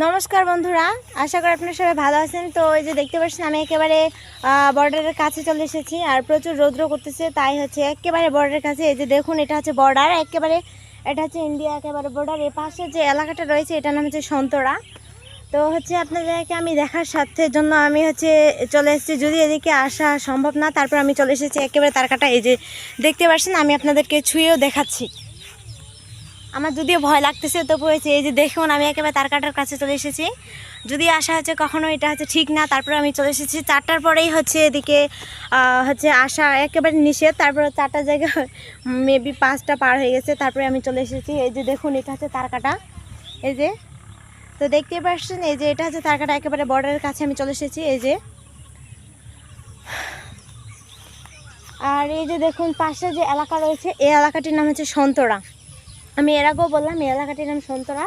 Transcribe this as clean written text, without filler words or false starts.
নমস্কার বন্ধুরা, আশা করি আপনারা সবাই ভালো আছেন। তো এই যে দেখতে পাচ্ছেন আমি একেবারে বর্ডারের কাছে চলে এসেছি, আর প্রচুর রৌদ্র করতেছে, তাই হচ্ছে একেবারে বর্ডারের কাছে। এই যে দেখুন, এটা হচ্ছে বর্ডার, একেবারে এটা হচ্ছে ইন্ডিয়া একেবারে বর্ডার। এর পাশে যে এলাকাটা রয়েছে এটার নাম হচ্ছে সন্তরা। তো হচ্ছে আপনাদেরকে আমি দেখার স্বার্থের জন্য আমি হচ্ছে চলে এসেছি, যদি এদিকে আসা সম্ভব না তারপর আমি চলে এসেছি একেবারে তারকাটা। এই যে দেখতে পাচ্ছেন আমি আপনাদেরকে ছুঁয়েও দেখাচ্ছি। আমার যদিও ভয় লাগতেছে তো পড়েছে। এই যে দেখুন আমি একেবারে তারকাটার কাছে চলে এসেছি, যদি আসা হচ্ছে কখনো এটা হচ্ছে ঠিক না। তারপরে আমি চলে এসেছি 4টার পরেই হচ্ছে এদিকে হচ্ছে আসা একেবারে নিষেধ। তারপরে 4টা জায়গা মেবি 5টা পার হয়ে গেছে, তারপরে আমি চলে এসেছি। এই যে দেখুন এটা হচ্ছে তারকাটা, এই যে তো দেখতেই পাচ্ছেন এই যে এটা হচ্ছে তারকাটা, একেবারে বর্ডারের কাছে আমি চলে এসেছি। এই যে আর এই যে দেখুন পাশে যে এলাকা রয়েছে এই এলাকাটির নাম হচ্ছে সন্তরা। আমি এর আগেও বললাম এই এলাকাটির নাম সন্তরা।